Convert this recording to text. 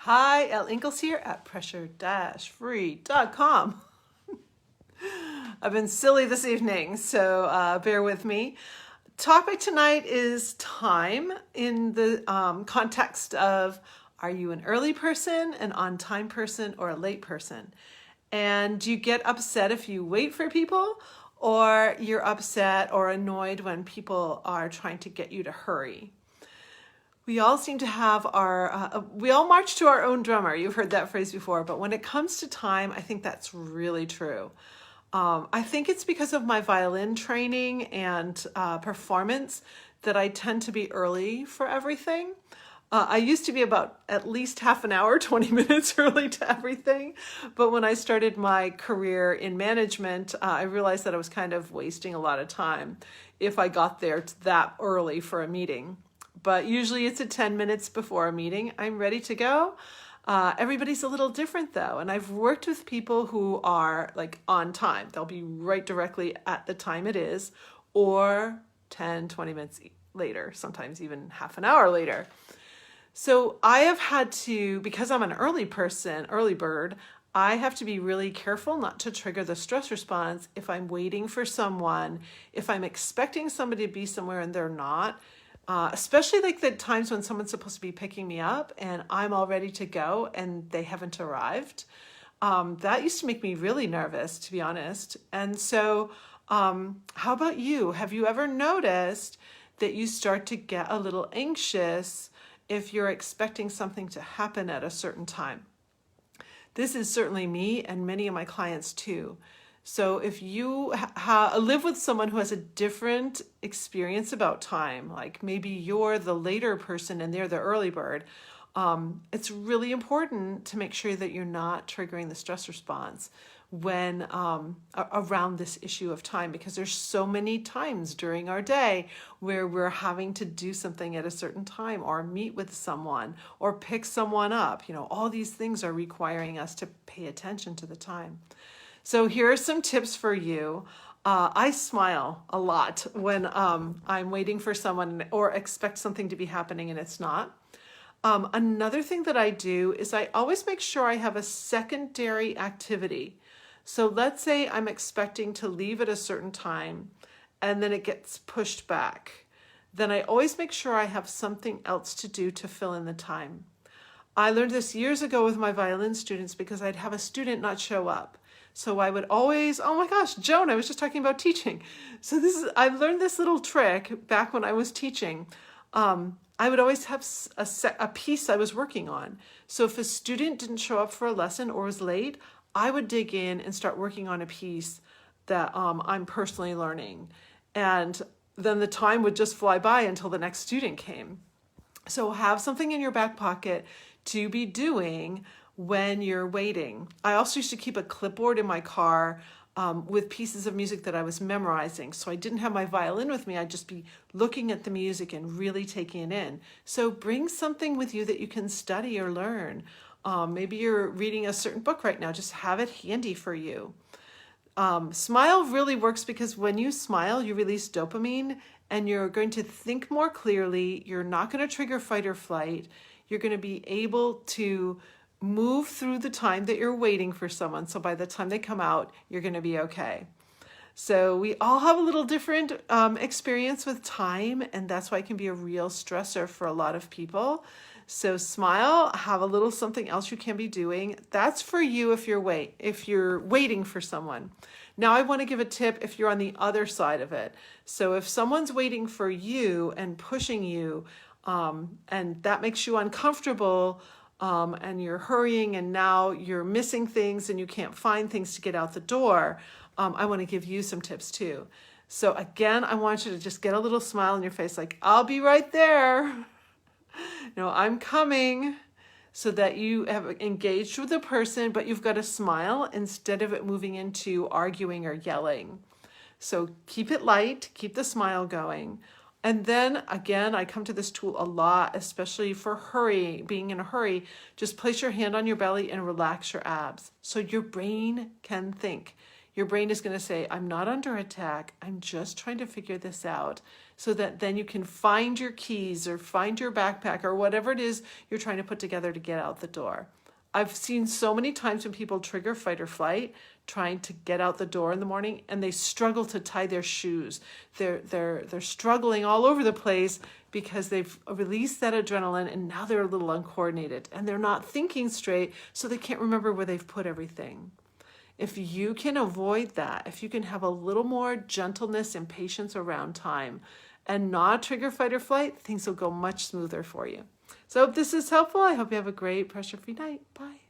Hi, Elle here at pressure-free.com. I've been silly this evening, so bear with me. Topic tonight is time in the context of, are you an early person, an on-time person, or a late person? And do you get upset if you wait for people, or you're upset or annoyed when people are trying to get you to hurry? We all seem to have we all march to our own drummer. You've heard that phrase before, but when it comes to time, I think that's really true. I think it's because of my violin training and performance that I tend to be early for everything. I used to be about at least half an hour, 20 minutes early to everything. But when I started my career in management, I realized that I was kind of wasting a lot of time if I got there that early for a meeting. But usually it's 10 minutes before a meeting. I'm ready to go. Everybody's a little different though. And I've worked with people who are like on time. They'll be right directly at the time it is, or 10, 20 minutes later, sometimes even half an hour later. So I have had to, because I'm an early person, early bird, I have to be really careful not to trigger the stress response if I'm waiting for someone, if I'm expecting somebody to be somewhere and they're not. Especially like the times when someone's supposed to be picking me up and I'm all ready to go and they haven't arrived. That used to make me really nervous, to be honest. And so how about you? Have you ever noticed that you start to get a little anxious if you're expecting something to happen at a certain time? This is certainly me and many of my clients too. So if you live with someone who has a different experience about time, like maybe you're the later person and they're the early bird, it's really important to make sure that you're not triggering the stress response when around this issue of time, because there's so many times during our day where we're having to do something at a certain time or meet with someone or pick someone up. You know, all these things are requiring us to pay attention to the time. So here are some tips for you. I smile a lot when I'm waiting for someone or expect something to be happening and it's not. Another thing that I do is I always make sure I have a secondary activity. So let's say I'm expecting to leave at a certain time and then it gets pushed back. Then I always make sure I have something else to do to fill in the time. I learned this years ago with my violin students because I'd have a student not show up. So I would always, oh my gosh, Joan, I was just talking about teaching. So I learned this little trick back when I was teaching. I would always have a piece I was working on. So if a student didn't show up for a lesson or was late, I would dig in and start working on a piece that I'm personally learning. And then the time would just fly by until the next student came. So have something in your back pocket to be doing when you're waiting. I also used to keep a clipboard in my car with pieces of music that I was memorizing. So I didn't have my violin with me. I'd just be looking at the music and really taking it in. So bring something with you that you can study or learn. Maybe you're reading a certain book right now. Just have it handy for you. Smile really works because when you smile, you release dopamine and you're going to think more clearly. You're not going to trigger fight or flight. You're going to be able to move through the time that you're waiting for someone. So by the time they come out, you're going to be okay. So we all have a little different experience with time, and that's why it can be a real stressor for a lot of people. So smile, have a little something else you can be doing. That's for you if you're waiting for someone. Now I want to give a tip if you're on the other side of it. So if someone's waiting for you and pushing you, and that makes you uncomfortable, and you're hurrying and now you're missing things and you can't find things to get out the door, I want to give you some tips too. So again, I want you to just get a little smile on your face, like, I'll be right there. I'm coming, so that you have engaged with the person, but you've got a smile instead of it moving into arguing or yelling. So keep it light, keep the smile going. And then again, I come to this tool a lot, especially for being in a hurry. Just place your hand on your belly and relax your abs so your brain can think. your brain is going to say, I'm not under attack. I'm just trying to figure this out, so that then you can find your keys or find your backpack or whatever it is you're trying to put together to get out the door. I've seen so many times when people trigger fight or flight trying to get out the door in the morning, and they struggle to tie their shoes. They're struggling all over the place because they've released that adrenaline, and now they're a little uncoordinated and they're not thinking straight, so they can't remember where they've put everything. If you can avoid that, if you can have a little more gentleness and patience around time and not trigger fight or flight, things will go much smoother for you. So I hope this is helpful. I hope you have a great pressure-free night. Bye.